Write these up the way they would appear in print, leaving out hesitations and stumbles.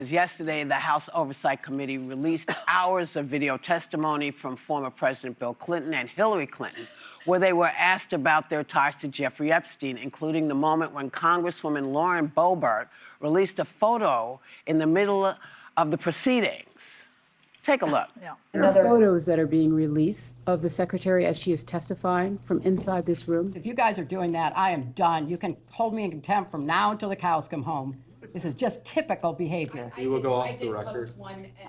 Yesterday, the House Oversight Committee released hours of video testimony from former President Bill Clinton and Hillary Clinton, where they were asked about their ties to Jeffrey Epstein, including the moment when Congresswoman Lauren Boebert released a photo in the middle of the proceedings. Take a look. Yeah. There's photos that are being released of the secretary as she is testifying from inside this room. If you guys are doing that, I am done. You can hold me in contempt from now until the cows come home. This is just typical behavior. We will go off the record.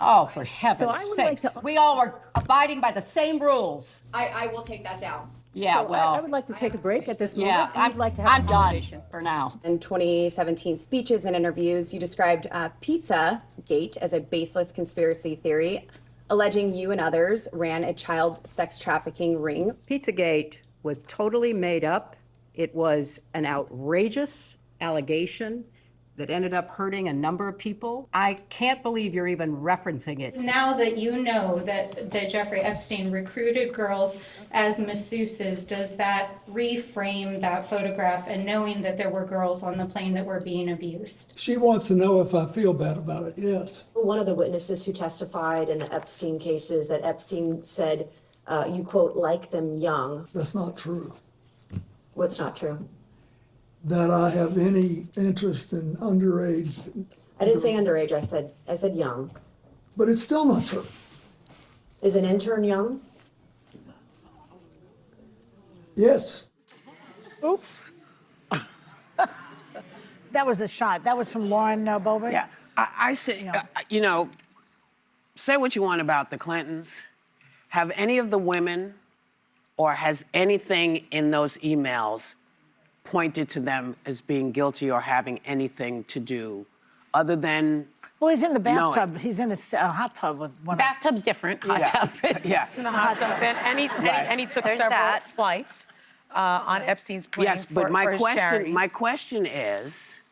Oh, for heaven's So I would like sake. to- We all are abiding by the same rules. I will take that down. Yeah, So well, I would like to take a break at this moment. yeah, and I'd like to have I'm a done conversation. for now. In 2017 speeches and interviews, you described Pizzagate as a baseless conspiracy theory, alleging you and others ran a child sex trafficking ring. Pizzagate was totally made up. It was an outrageous allegation that ended up hurting a number of people. I can't believe you're even referencing it. Now that you know that Jeffrey Epstein recruited girls as masseuses, does that reframe that photograph and knowing that there were girls on the plane that were being abused? She wants to know if I feel bad about it, yes. One of the witnesses who testified in the Epstein cases that Epstein said, you quote, like them young. That's not true. What's not true? That I have any interest in underage, I didn't say underage, I said young. but it's still not true. Is an intern young? Yes. Oops. That was a shot. That was from Lauren Boebert? Yeah, I say, you know, say what you want about the Clintons. Have any of the women or has anything in those emails pointed to them as being guilty or having anything to do other than Well, he's in the bathtub. knowing? He's in a hot tub with one. Bathtub's different. Hot tub. Yeah. In the hot tub. And he took There's several that. flights on Epstein's plane Yes, for, but for my his question, charities. my question is,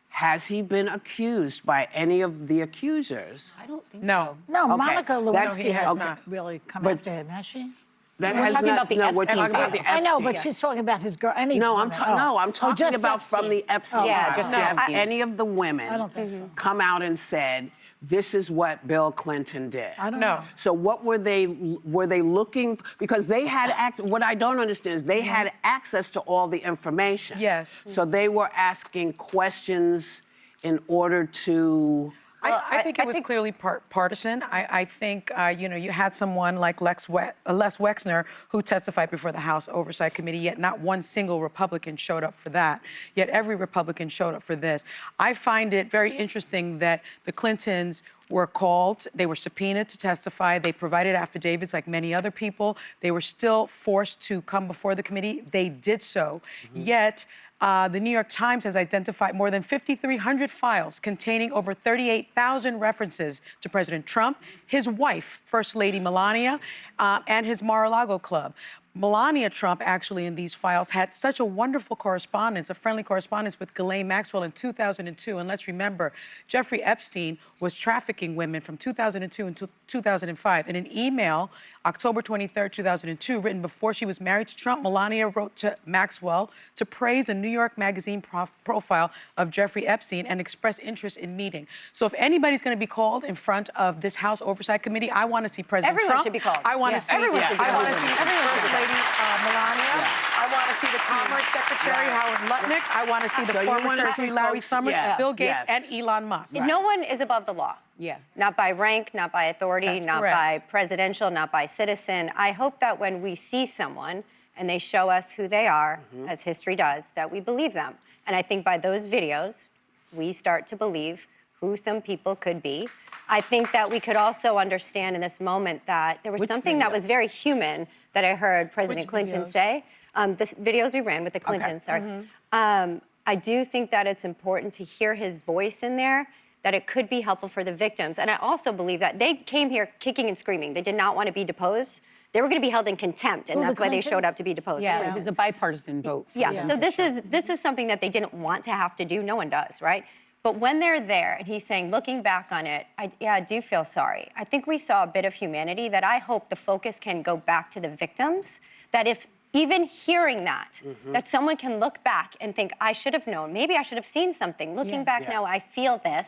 has he been accused by any of the accusers? I don't think No. so. No, Okay. Monica That's- Lewinsky has okay. not really come But- after him, has she? That We're has talking not, about the no, we're Epstein talking about the files. Epstein. I know, but she's talking about his girl. Any No, woman. I'm talking just about from the Epstein Yeah, files. just the Have Epstein. any of the women I don't think so. come out and said, this is what Bill Clinton did? I don't No. know. So what were they looking, because they had access, what I don't understand is they had access to all the information. Yes. So they were asking questions in order to, I think it was clearly partisan. I think, you know, you had someone like Les Wexner who testified before the House Oversight Committee, yet not one single Republican showed up for that. Yet every Republican showed up for this. I find it very interesting that the Clintons were called, they were subpoenaed to testify, they provided affidavits like many other people. They were still forced to come before the committee. They did so. Yet, the New York Times has identified more than 5,300 files containing over 38,000 references to President Trump, his wife, First Lady Melania, and his Mar-a-Lago club. Melania Trump, actually, in these files, had such a wonderful correspondence, a friendly correspondence with Ghislaine Maxwell in 2002. And let's remember, Jeffrey Epstein was trafficking women from 2002 until 2005. In an email, October 23rd, 2002, written before she was married to Trump, Melania wrote to Maxwell to praise a New York Magazine profile of Jeffrey Epstein and express interest in meeting. So if anybody's going to be called in front of this House Oversight Committee, I want to see President Everyone Trump. should be called. I want to Yes. see. Everyone should be I want to called. see First Lady Melania. I want to see the Commerce Secretary Howard Lutnick. I want to see the So you former wanna Treasury see Larry folks- Summers, yes, Bill Gates, yes. and Elon Musk. No one is above the law. Yeah. Not by rank, not by authority, That's not correct. by presidential, not by citizen. I hope that when we see someone and they show us who they are, as history does, that we believe them. And I think by those videos, we start to believe who some people could be. I think that we could also understand in this moment that there was Which something that video? was very human that I heard President Which Clinton videos? say. The videos we ran with the Clintons, sorry. I do think that it's important to hear his voice in there, that it could be helpful for the victims. And I also believe that they came here kicking and screaming. They did not want to be deposed. They were going to be held in contempt, and Who, the that's why they showed Clintons? up to be deposed. Yeah, it was a bipartisan vote. For Yeah, them so to this show. is something that they didn't want to have to do. No one does, right? But when they're there, and he's saying, looking back on it, I do feel sorry. I think we saw a bit of humanity that I hope the focus can go back to the victims, that if even hearing that, that someone can look back and think, I should have known, maybe I should have seen something. Looking back now, I feel this.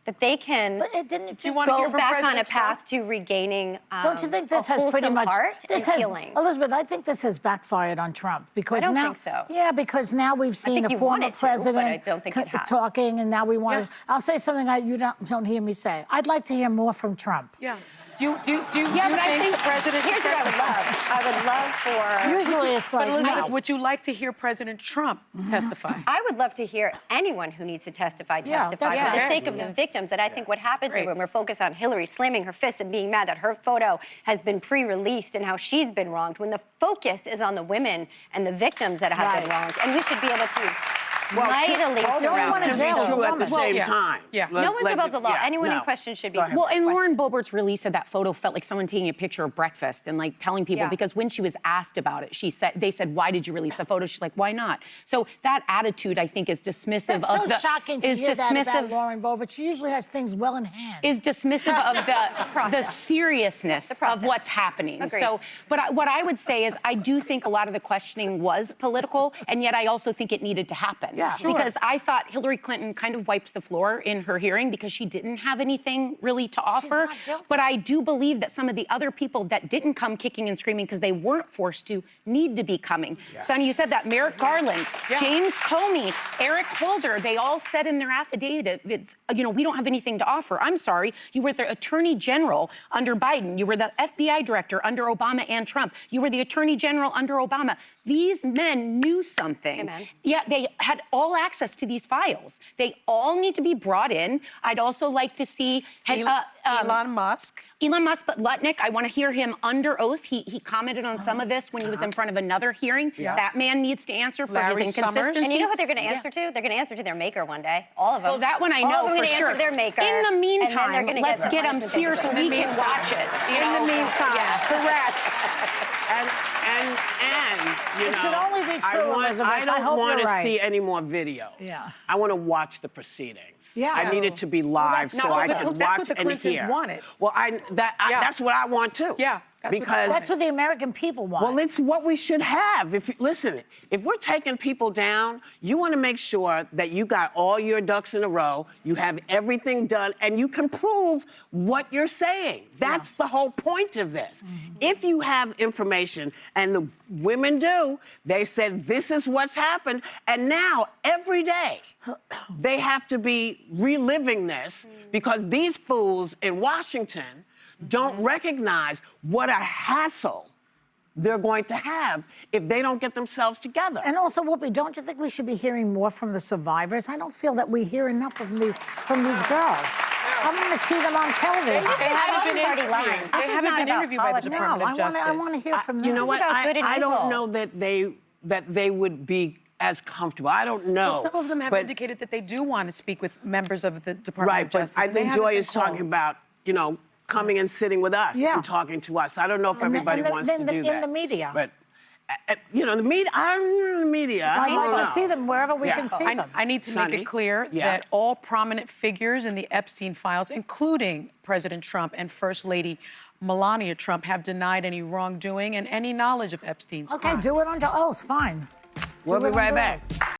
that they can Didn't Do you want to hear go from back on President a path Trump? to regaining Don't you think this a has pretty wholesome much heart this and has healing? Elizabeth? I think this has backfired on Trump because don't now, think so. yeah, because now we've seen think a you want former it to, but I president don't think it has. talking, and now we want to. I'll say something you don't hear me say. I'd like to hear more from Trump. Yeah. Do you Yeah, but I think President Here's what I would love. I would love for. Usually it's But like, Elizabeth, no. would you like to hear President Trump testify? I would love to hear anyone who needs to testify Yeah, testify that's for the right. sake of the victims. And I think what happens Great. when we're focused on Hillary slamming her fist and being mad that her photo has been pre-released and how she's been wronged, when the focus is on the women and the victims that have been wronged. And we should be able to mightily Both don't surround wanna can them. jail be a true at the woman. same yeah. time. Yeah. No one's above the law. yeah, Anyone in no. question should be. Go ahead. Well, and Lauren Boebert's release of that photo felt like someone taking a picture of breakfast and like telling people, Yeah. because when she was asked about it, they said, why did you release the photo? She's like, why not? So that attitude, I think, is dismissive That's so of the shocking to is hear that about dismissive Lauren Boebert. She usually has things well in hand. is dismissive of the seriousness of what's happening. Agreed. So, but what I would say is I do think a lot of the questioning was political, and yet I also think it needed to happen. Yeah. Sure. Because I thought Hillary Clinton kind of wiped the floor in her hearing because she didn't have anything really to offer. not guilty. But I do believe that some of the other people that didn't come kicking and screaming because they weren't forced to need to be coming. Sonny, you said that. Merrick Garland, James Comey, Eric Holder, they all said in their affidavit, we don't have anything to offer. I'm sorry. You were the Attorney General under Biden. You were the FBI Director under Obama and Trump. You were the Attorney General under Obama. These men knew something. Amen. Yeah, they had all access to these files. They all need to be brought in. I'd also like to see Elon Musk. Elon Musk, but Lutnick, I want to hear him under oath. He commented on some of this when he was in front of another hearing. That man needs to answer for Larry his Summers. inconsistency. And you know what they're going to answer to? They're going to answer to their maker one day. All of them. Well, that one I All know of them for gonna sure. Answer to their maker. In the and then they're meantime, gonna let's some get them punishment here so over it. we can watch it. In the meantime, correct. And you It know, should only be true, Elizabeth. I I don't hope want you're to right. see any more videos. Yeah. I want to watch the proceedings. Yeah. I need it to be live not so what I the can Cl- watch that's what the and Clintons hear. wanted. Well, Yeah. that's what I want too. Yeah, that's what they because That's what the American people want. well, it's what we should have. Listen, if we're taking people down, you want to make sure that you got all your ducks in a row, you have everything done, and you can prove what you're saying. That's the whole point of this. If you have information, and the women do, they said this is what's happened, and now every day they have to be reliving this because these fools in Washington don't recognize what a hassle they're going to have if they don't get themselves together. And also, Whoopi, don't you think we should be hearing more from the survivors? I don't feel that we hear enough from these girls. I want to see them on television. They haven't been party interviewed. lines. This They is haven't not been about interviewed by the politics. Department of Justice. I want to hear from them. You know what? about good and I don't evil. know that they would be as comfortable. I don't know. Well, some of them have but, indicated that they do want to speak with members of the Department right, of but Justice. I and they think haven't Joy been is talking called. about, coming and sitting with us Yeah. and talking to us. I don't know if everybody wants to do that. In the media. But, the media, I'm in the media. I I'd don't like know. to see them wherever we can see them. I need to make Sonny? it clear Yeah. that all prominent figures in the Epstein files, including President Trump and First Lady Melania Trump, have denied any wrongdoing and any knowledge of Epstein's Okay, crimes. do it under oath, fine. We'll Do be it right under back. oath.